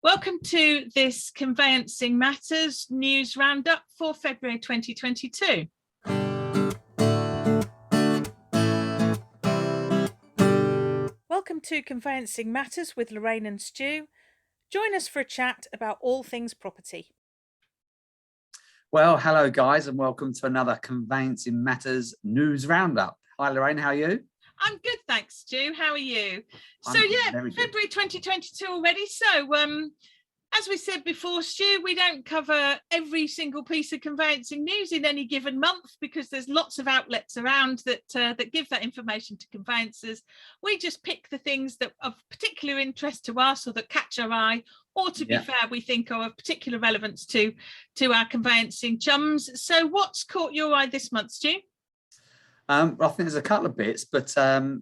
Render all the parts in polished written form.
Welcome to this Conveyancing Matters news roundup for February 2022. Welcome to Conveyancing Matters with Lorraine and Stu. Join us for a chat about all things property. Well, hello guys, and welcome to another Conveyancing Matters news roundup. Hi Lorraine, how are you? I'm good, thanks, Stu. How are you? Very good. February 2022 already. So, as we said before, Stu, we don't cover every single piece of conveyancing news in any given month because there's lots of outlets around that give that information to conveyancers. We just pick the things that are of particular interest to us or that catch our eye, or to be fair, we think are of particular relevance to our conveyancing chums. So, what's caught your eye this month, Stu? I think there's a couple of bits, but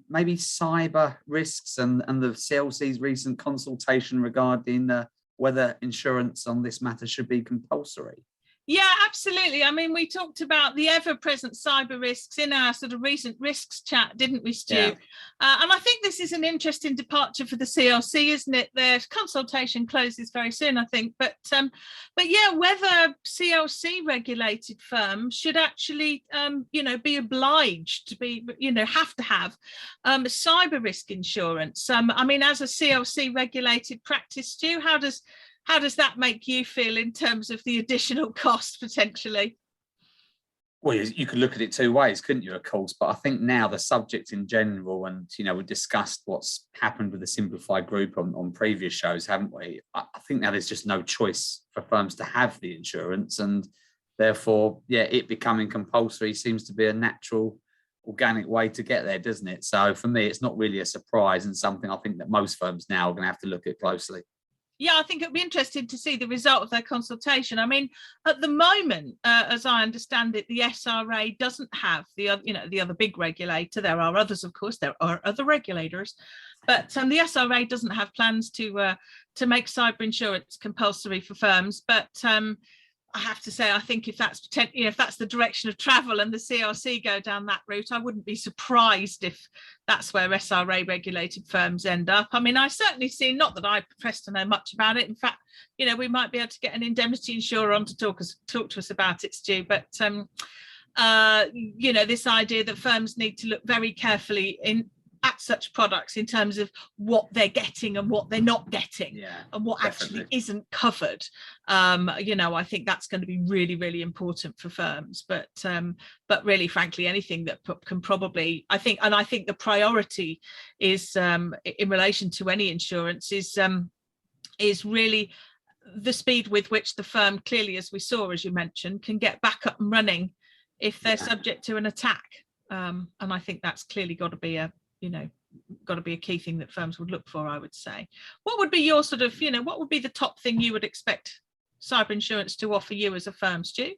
maybe cyber risks and the CLC's recent consultation regarding whether insurance on this matter should be compulsory. Yeah, absolutely. I mean, we talked about the ever-present cyber risks in our sort of recent risks chat, didn't we, Stu? Yeah. And I think this is an interesting departure for the CLC, isn't it? Their consultation closes very soon, I think. But yeah, whether CLC-regulated firms should actually, be obliged to be, have to have cyber risk insurance. I mean, as a CLC-regulated practice, Stu, how does that make you feel in terms of the additional cost potentially? Well, you could look at it two ways, couldn't you, of course? But I think now the subject in general, and, we discussed what's happened with the simplified group on previous shows, haven't we? I think now there's just no choice for firms to have the insurance, and therefore, it becoming compulsory seems to be a natural, organic way to get there, doesn't it? So for me, it's not really a surprise, and something I think that most firms now are going to have to look at closely. Yeah, I think it'll be interesting to see the result of their consultation. I mean, at the moment, as I understand it, the SRA doesn't have the other big regulator. There are others, of course. There are other regulators, but the SRA doesn't have plans to make cyber insurance compulsory for firms. But I have to say, I think if that's the direction of travel and the CRC go down that route, I wouldn't be surprised if that's where SRA regulated firms end up. I mean, I certainly see, not that I profess to know much about it. In fact, we might be able to get an indemnity insurer on to talk to us about it, Stu. But this idea that firms need to look very carefully at such products in terms of what they're getting and what they're not getting, and what actually isn't covered. I think that's going to be really, really important for firms. But really, frankly, anything that can probably, I think the priority is in relation to any insurance is really the speed with which the firm, clearly, as we saw, as you mentioned, can get back up and running if they're subject to an attack. And I think that's clearly got to be a key thing that firms would look for, I would say. What would be your what would be the top thing you would expect cyber insurance to offer you as a firm, Stu?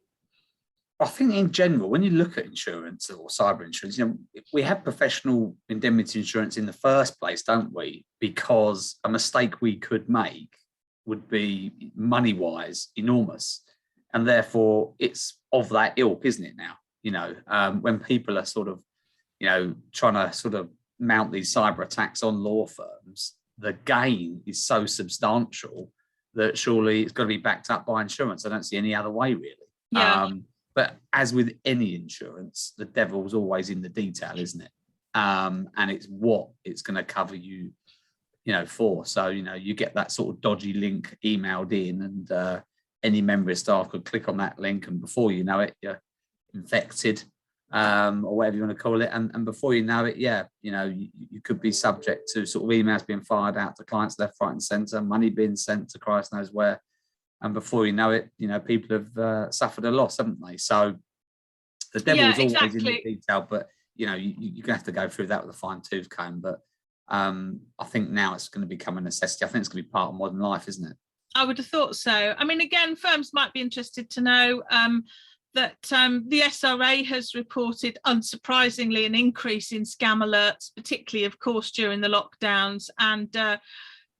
I think in general, when you look at insurance or cyber insurance, we have professional indemnity insurance in the first place, don't we? Because a mistake we could make would be money-wise enormous. And therefore it's of that ilk, isn't it now? When people are sort of, trying to sort of mount these cyber attacks on law firms, the gain is so substantial that surely it's got to be backed up by insurance. I don't see any other way, really. Yeah. But as with any insurance, the devil's always in the detail, isn't it? And it's what it's going to cover you, for. So, you get that sort of dodgy link emailed in, and any member of staff could click on that link, and before you know it, you're infected. Or whatever you want to call it, and before you know it, you could be subject to sort of emails being fired out to clients left, right, and centre, money being sent to Christ knows where, and before you know it, people have suffered a loss, haven't they? So the devil's always in the detail, but you're gonna have to go through that with a fine-tooth comb. But I think now it's going to become a necessity. I think it's going to be part of modern life, isn't it? I would have thought so. I mean, again, firms might be interested to know that the SRA has reported, unsurprisingly, an increase in scam alerts, particularly, of course, during the lockdowns. And the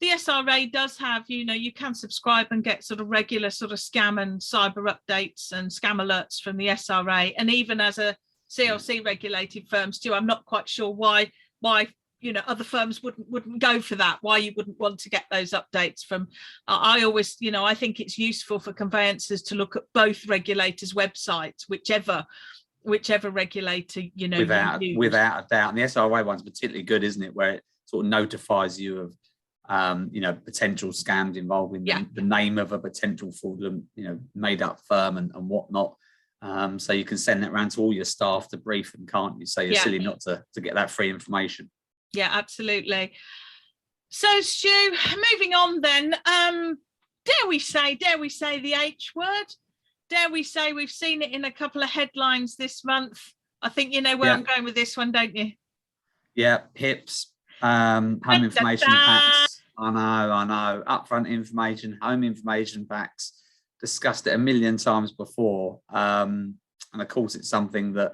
SRA does have, you can subscribe and get sort of regular sort of scam and cyber updates and scam alerts from the SRA. And even as a CLC regulated firm, Stu, I'm not quite sure why other firms wouldn't go for that, why you wouldn't want to get those updates from. I always, I think it's useful for conveyancers to look at both regulators' websites, whichever regulator without you use. without a doubt. And the SRA one's particularly good, isn't it, where it sort of notifies you of potential scams involving the name of a potential fraudulent made up firm and whatnot. So you can send that around to all your staff to brief them, can't you? So you're silly not to get that free information. Yeah, absolutely. So Stu, moving on then, dare we say the H word? Dare we say we've seen it in a couple of headlines this month? I think you know where I'm going with this one, don't you? Yeah, HIPs, home information packs. I know. Upfront information, home information packs. Discussed it a million times before. And of course, it's something that,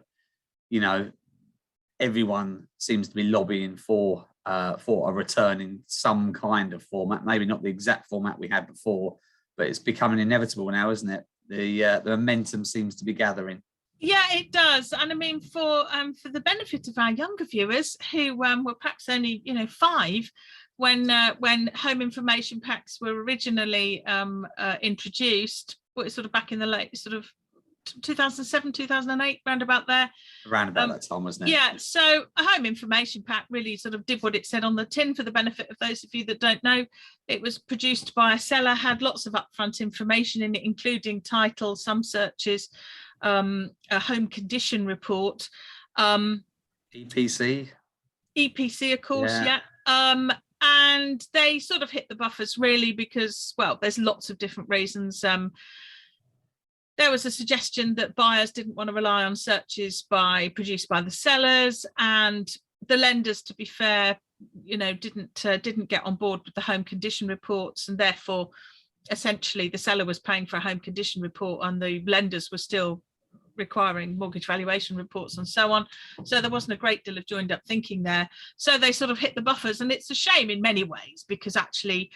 everyone seems to be lobbying for a return in some kind of format. Maybe not the exact format we had before, but it's becoming inevitable now, isn't it? The momentum seems to be gathering. Yeah, it does. And I mean, for the benefit of our younger viewers who were perhaps only 5 when home information packs were originally introduced, sort of back in the late 2007, 2008, round about there. Around about that time, wasn't it? Yeah, so a home information pack really sort of did what it said on the tin. For the benefit of those of you that don't know, it was produced by a seller, had lots of upfront information in it, including title, some searches, a home condition report. EPC, of course, yeah. And they sort of hit the buffers really because, well, there's lots of different reasons. There was a suggestion that buyers didn't want to rely on searches produced by the sellers, and the lenders, to be fair, didn't get on board with the home condition reports, and therefore, essentially, the seller was paying for a home condition report, and the lenders were still requiring mortgage valuation reports and so on. So there wasn't a great deal of joined up thinking there. So they sort of hit the buffers, and it's a shame in many ways because actually,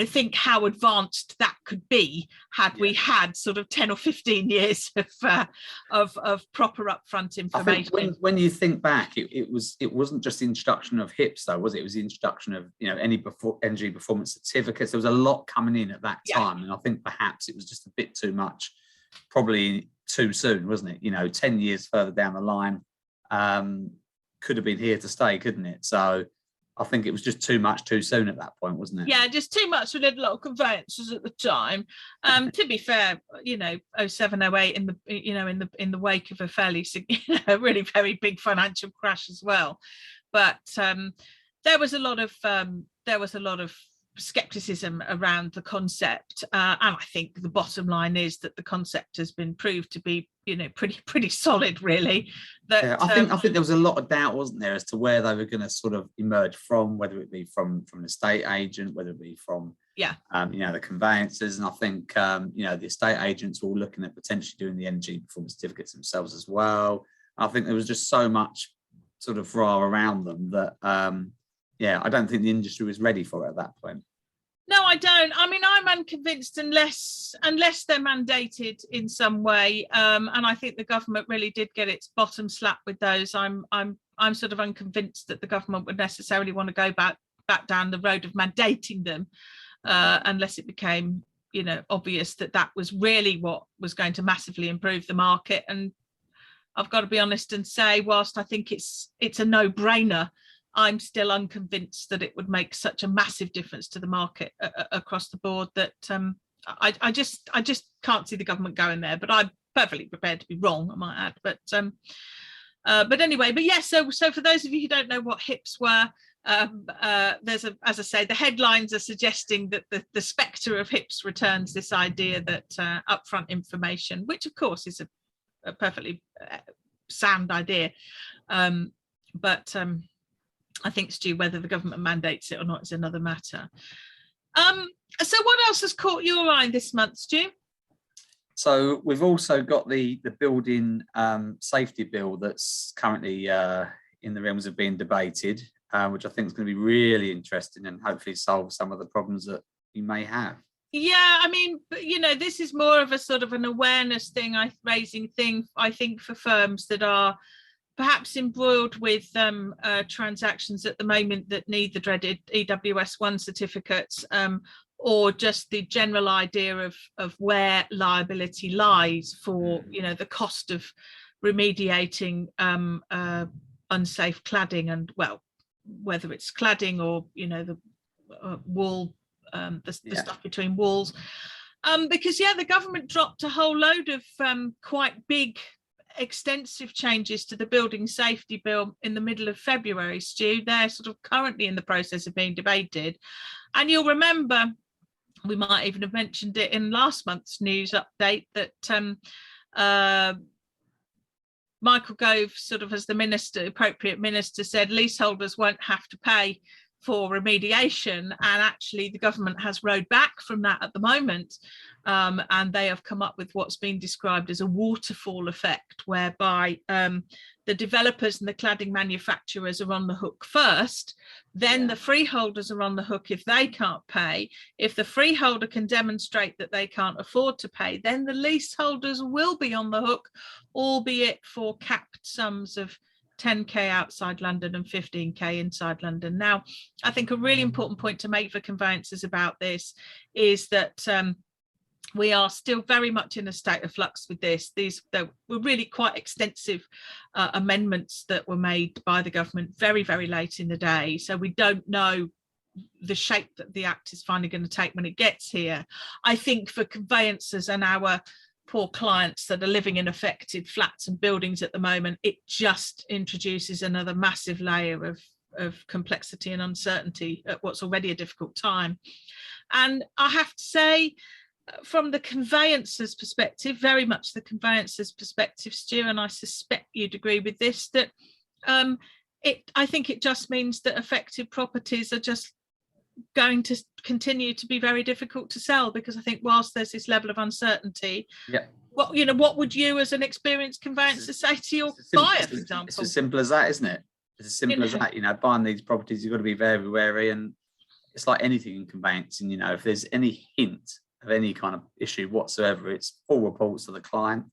think how advanced that could be had we had sort of 10 or 15 years of proper upfront information. I think when you think back, it wasn't just the introduction of HIPs though, was it? It was the introduction of energy performance certificates. There was a lot coming in at that time, and I think perhaps it was just a bit too much, probably too soon, wasn't it? 10 years further down the line, could have been here to stay, couldn't it? So I think it was just too much too soon at that point, wasn't it? Yeah, just too much for a lot of conveyancers at the time. To be fair, 07, 08 in the wake of a fairly really very big financial crash as well. But there was a lot of skepticism around the concept, and I think the bottom line is that the concept has been proved to be pretty solid, really. I think there was a lot of doubt, wasn't there, as to where they were going to sort of emerge from, whether it be from an estate agent, whether it be from the conveyancers. And I think the estate agents were all looking at potentially doing the energy performance certificates themselves as well. I think there was just so much sort of raw around them that I don't think the industry was ready for it at that point. No, I don't. I mean, I'm unconvinced unless they're mandated in some way. And I think the government really did get its bottom slapped with those. I'm sort of unconvinced that the government would necessarily want to go back down the road of mandating them, unless it became, obvious that was really what was going to massively improve the market. And I've got to be honest and say, whilst I think it's a no-brainer, I'm still unconvinced that it would make such a massive difference to the market across the board that I just can't see the government going there. But I'm perfectly prepared to be wrong, I might add. But anyway, so for those of you who don't know what HIPs were, as I say, the headlines are suggesting that the spectre of HIPs returns this idea that upfront information, which of course is a perfectly sound idea, but I think, Stu, whether the government mandates it or not is another matter. So what else has caught your eye this month, Stu? So we've also got the building safety bill that's currently in the realms of being debated, which I think is going to be really interesting and hopefully solve some of the problems that you may have. Yeah, I mean, this is more of a sort of an awareness thing, raising thing, I think, for firms that are perhaps embroiled with transactions at the moment that need the dreaded EWS1 certificates, or just the general idea of where liability lies for, you know, the cost of remediating unsafe cladding, and, well, whether it's cladding or, you know, the wall, the stuff between walls. Because, yeah, the government dropped a whole load of quite big, extensive changes to the building safety bill in the middle of February, Stu. They're sort of currently in the process of being debated. And you'll remember, we might even have mentioned it in last month's news update, that Michael Gove, sort of as the appropriate minister, said leaseholders won't have to pay for remediation, and actually the government has rowed back from that at the moment, and they have come up with what's been described as a waterfall effect, whereby the developers and the cladding manufacturers are on the hook first, then the freeholders are on the hook if they can't pay. If the freeholder can demonstrate that they can't afford to pay, then the leaseholders will be on the hook, albeit for capped sums of 10k outside London and 15k inside London. Now, I think a really important point to make for conveyancers about this is that we are still very much in a state of flux with this. There were really quite extensive amendments that were made by the government very, very late in the day. So we don't know the shape that the Act is finally going to take when it gets here. I think for conveyancers and our poor clients that are living in affected flats and buildings at the moment, it just introduces another massive layer of complexity and uncertainty at what's already a difficult time. And I have to say, from the conveyancer's perspective, very much the conveyancer's perspective, Stu, and I suspect you'd agree with this, that I think it just means that affected properties are just going to continue to be very difficult to sell, because I think whilst there's this level of uncertainty, what would you as an experienced conveyancer say to your buyer, for example? It's as simple as that, isn't it? It's as simple as that. You know, buying these properties, you've got to be very wary, and it's like anything in conveyancing. You know, if there's any hint of any kind of issue whatsoever, it's full reports to the client,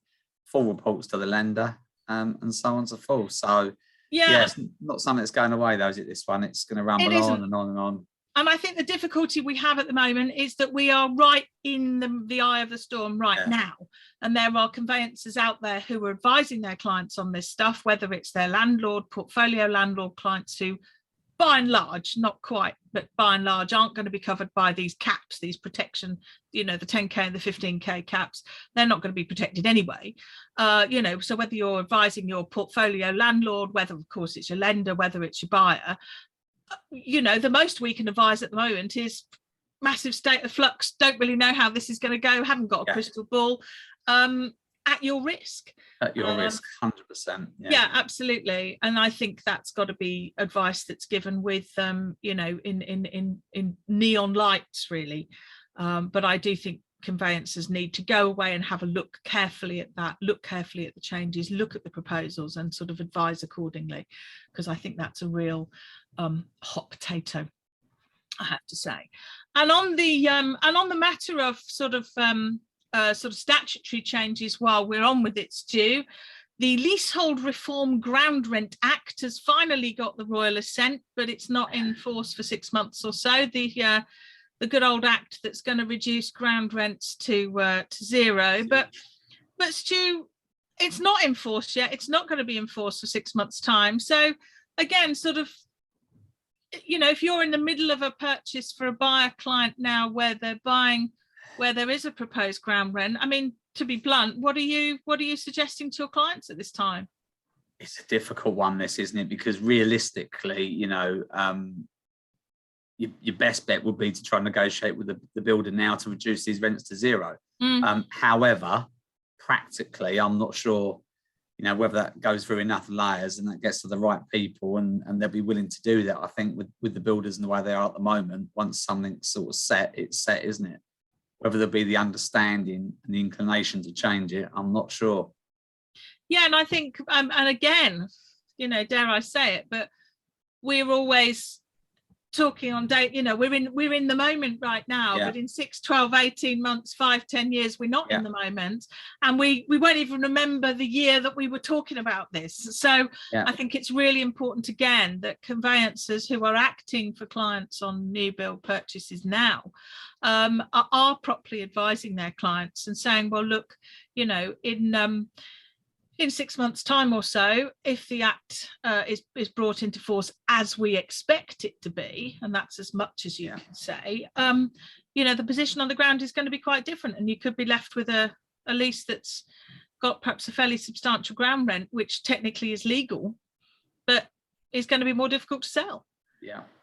full reports to the lender, and so on and so forth. So it's not something that's going away, though, is it? This one, it's going to rumble on and on and on. And I think the difficulty we have at the moment is that we are right in the eye of the storm now. And there are conveyancers out there who are advising their clients on this stuff, whether it's their landlord, portfolio landlord clients who, by and large, not quite, but by and large, aren't going to be covered by these caps, these protection, you know, the 10k and the 15k caps. They're not going to be protected anyway. You know, so whether you're advising your portfolio landlord, whether, of course, it's your lender, whether it's your buyer, you know, the most we can advise at the moment is massive state of flux, don't really know how this is going to go, haven't got a crystal ball, at your risk. At your risk, 100%. Yeah, absolutely. And I think that's got to be advice that's given with, you know, in neon lights, really. But I do think conveyancers need to go away and have a look carefully at that, look carefully at the changes, look at the proposals, and sort of advise accordingly, because I think that's a real hot potato, I have to say. And on the matter of sort of statutory changes, while we're on with it, Stu, the Leasehold Reform Ground Rent Act has finally got the royal assent, but it's not in force for 6 months or so. The good old act that's going to reduce ground rents to zero. But Stu, it's not in force yet. It's not going to be in force for 6 months' time. So again, sort of, you know, if you're in the middle of a purchase for a buyer client now where there is a proposed ground rent, I mean, to be blunt, what are you suggesting to your clients at this time? It's a difficult one, this, isn't it? Because realistically, you know, your best bet would be to try and negotiate with the builder now to reduce these rents to zero. However, practically, I'm not sure, you know, whether that goes through enough layers and that gets to the right people, and they'll be willing to do that. I think with the builders and the way they are at the moment, once something's sort of set, it's set, isn't it? Whether there'll be the understanding and the inclination to change it, I'm not sure. Yeah, and I think, and again, you know, dare I say it, but we're always talking on date, you know, we're in the moment right now, but in 6, 12, 18 months, 5, 10 years, we're not in the moment, and we won't even remember the year that we were talking about this. So I think it's really important, again, that conveyancers who are acting for clients on new build purchases now are properly advising their clients and saying, well, look, you know, in 6 months' time or so, if the Act is brought into force as we expect it to be, and that's as much as you can say, you know, the position on the ground is going to be quite different, and you could be left with a lease that's got perhaps a fairly substantial ground rent, which technically is legal, but is going to be more difficult to sell.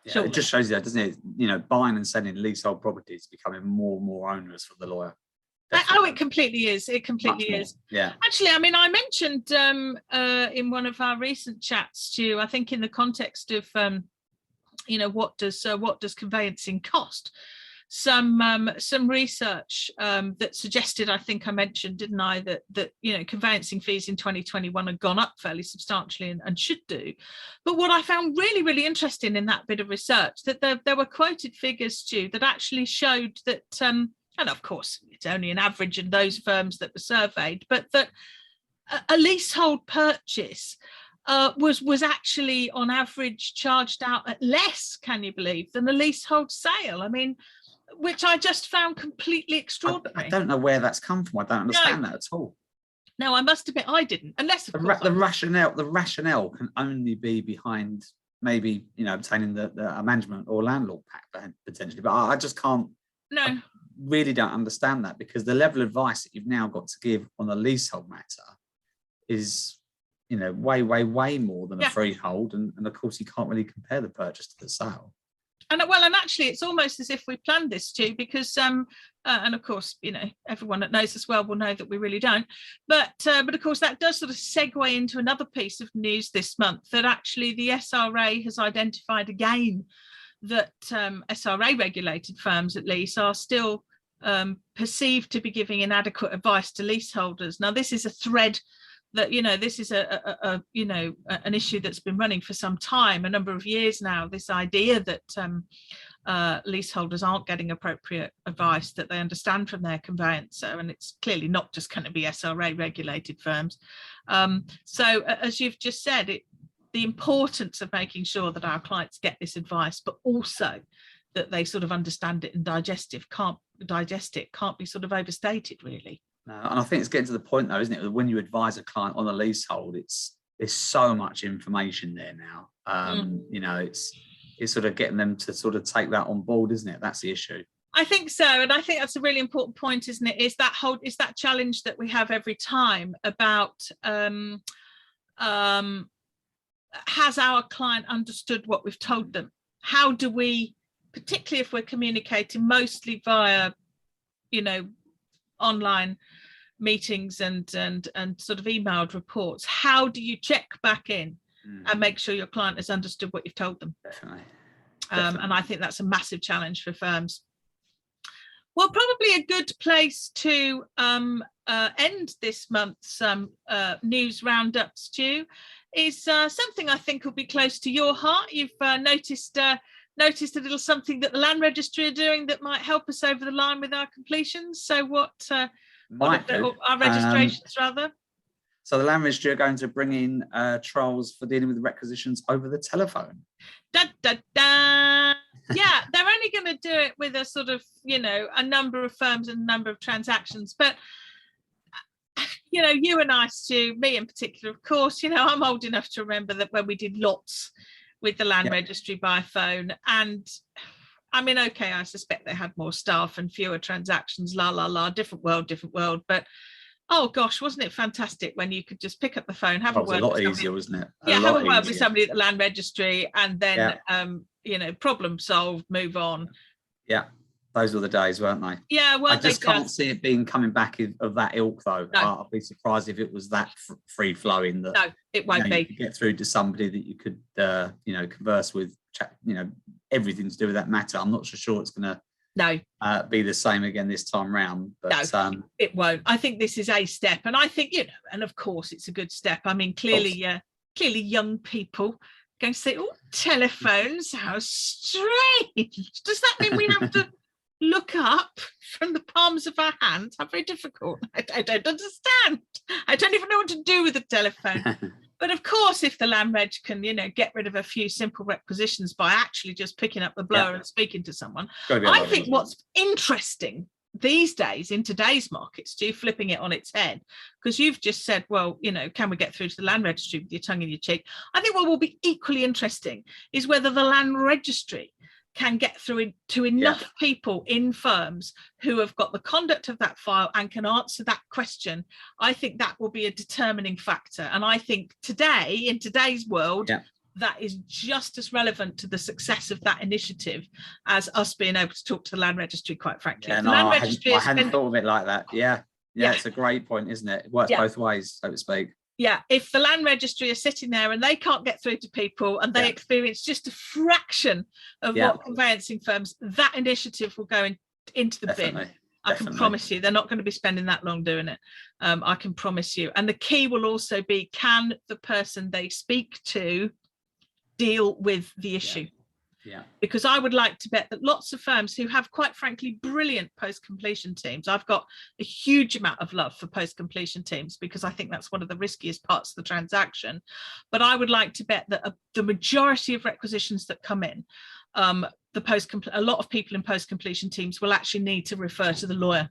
So it just shows you that, doesn't it? You know, buying and selling leasehold properties is becoming more and more onerous for the lawyer. Definitely. Oh, it completely is. It completely is. Yeah. Actually, I mean, I mentioned in one of our recent chats, Stu, I think in the context of, you know, what does conveyancing cost? Some research that suggested, I think I mentioned, didn't I, that you know, conveyancing fees in 2021 had gone up fairly substantially and should do. But what I found really, really interesting in that bit of research, that there were quoted figures, Stu, that actually showed that. And of course, it's only an average in those firms that were surveyed, but that a leasehold purchase was actually on average charged out at less, can you believe, than a leasehold sale. I mean, which I just found completely extraordinary. I don't know where that's come from. I don't understand that at all. No, I must admit I didn't, unless of course the rationale can only be behind maybe, you know, obtaining the management or landlord pack potentially, but I just can't. No. I really don't understand that, because the level of advice that you've now got to give on a leasehold matter is, you know, way more than a freehold, and of course you can't really compare the purchase to the sale. And well, and actually it's almost as if we planned this too, because and of course, you know, everyone that knows us well will know that we really don't, but of course that does sort of segue into another piece of news this month, that actually the SRA has identified again that SRA regulated firms at least are still perceived to be giving inadequate advice to leaseholders. Now, this is a thread that, you know, this is a you know, an issue that's been running for some time, a number of years now, this idea that leaseholders aren't getting appropriate advice that they understand from their conveyancer, and it's clearly not just going to be SRA regulated firms. So as you've just said, the importance of making sure that our clients get this advice, but also that they sort of understand it and digest it can't be sort of overstated, really. No, and I think it's getting to the point though, isn't it, that when you advise a client on a leasehold, there's so much information there now. You know, it's sort of getting them to sort of take that on board, isn't it? That's the issue. I think so, and I think that's a really important point, isn't it? Is that challenge that we have every time about has our client understood what we've told them? How do we, particularly if we're communicating mostly via, you know, online meetings and sort of emailed reports, how do you check back in and make sure your client has understood what you've told them? Definitely. And I think that's a massive challenge for firms. Well, probably a good place to end this month's news roundup, Stu, is something I think will be close to your heart. You've noticed a little something that the Land Registry are doing that might help us over the line with our completions. So what our registrations rather? So the Land Registry are going to bring in trolls for dealing with requisitions over the telephone. Da, da, da. Yeah, they're only going to do it with a sort of, you know, a number of firms and a number of transactions. But, you know, you and I, Stu, me in particular, of course, you know, I'm old enough to remember that when we did lots with the Land Registry by phone. And I mean, okay, I suspect they had more staff and fewer transactions, different world. But oh gosh, wasn't it fantastic when you could just pick up the phone, have a word? It was a lot easier, wasn't it? Have a word with somebody at the Land Registry, and then you know, problem solved, move on. Yeah, those were the days, weren't they? Yeah, well, I just can't see it being coming back of that ilk, though. No. I'd be surprised if it was that free flowing. That no, it won't be. You could get through to somebody that you could, you know, converse with. You know, everything to do with that matter. I'm not so sure it's going to be the same again this time round. But no, it won't. I think this is a step, and I think, you know, and of course it's a good step. I mean, clearly young people going to say, oh, telephones, how strange. Does that mean we have to look up from the palms of our hands? How very difficult. I don't understand. I don't even know what to do with a telephone. But of course, if the land reg can, get rid of a few simple requisitions by actually just picking up the blower and speaking to someone, I think what's interesting these days in today's market, Stu, flipping it on its head, because you've just said, well, can we get through to the land registry with your tongue in your cheek? I think what will be equally interesting is whether the land registry can get through to enough people in firms who have got the conduct of that file and can answer that question. I think that will be a determining factor. And I think today, in today's world, that is just as relevant to the success of that initiative as us being able to talk to the land registry, quite frankly. Yeah, no, I hadn't thought of it like that. Yeah, it's a great point, isn't it? It works both ways, so to speak. Yeah, if the land registry are sitting there and they can't get through to people and they experience just a fraction of what conveyancing firms, that initiative will go into the bin. I can promise you, they're not going to be spending that long doing it. I can promise you. And the key will also be, can the person they speak to deal with the issue? Because I would like to bet that lots of firms who have, quite frankly, brilliant post-completion teams, I've got a huge amount of love for post-completion teams because I think that's one of the riskiest parts of the transaction. But I would like to bet that the majority of requisitions that come in, a lot of people in post-completion teams will actually need to refer to the lawyer.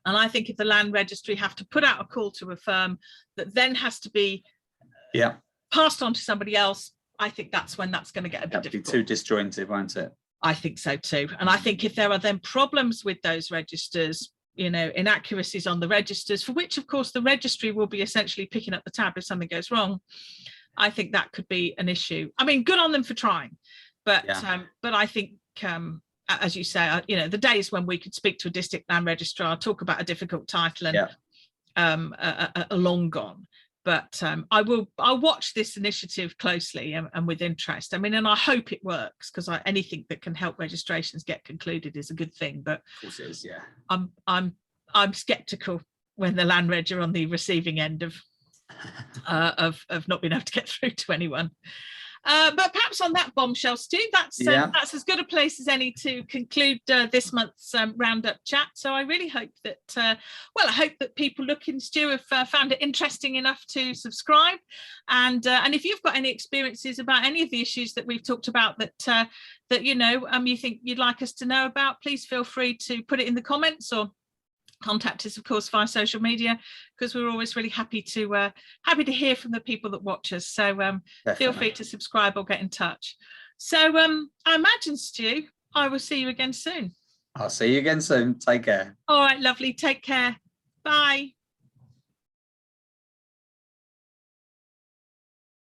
And I think if the land registry have to put out a call to a firm that then has to be passed on to somebody else, I think that's when that's going to get a bit difficult. Be too disjointed, won't it? I think so too. And I think if there are then problems with those registers, inaccuracies on the registers, for which of course the registry will be essentially picking up the tab if something goes wrong, I think that could be an issue. I mean, good on them for trying, but I think as you say, the days when we could speak to a district land registrar, talk about a difficult title and are long gone. But I'll watch this initiative closely and with interest. I mean, and I hope it works, because anything that can help registrations get concluded is a good thing. But of course it is, I'm sceptical when the land reg are on the receiving end of not being able to get through to anyone. But perhaps on that bombshell, Stu, that's as good a place as any to conclude this month's roundup chat. So I really hope that, I hope that people looking, Stu, have found it interesting enough to subscribe. And if you've got any experiences about any of the issues that we've talked about that you think you'd like us to know about, please feel free to put it in the comments or contact us, of course, via social media, because we're always really happy to hear from the people that watch us. So feel free to subscribe or get in touch. So I imagine, Stu, I will see you again soon. I'll see you again soon. Take care. All right, lovely. Take care. Bye.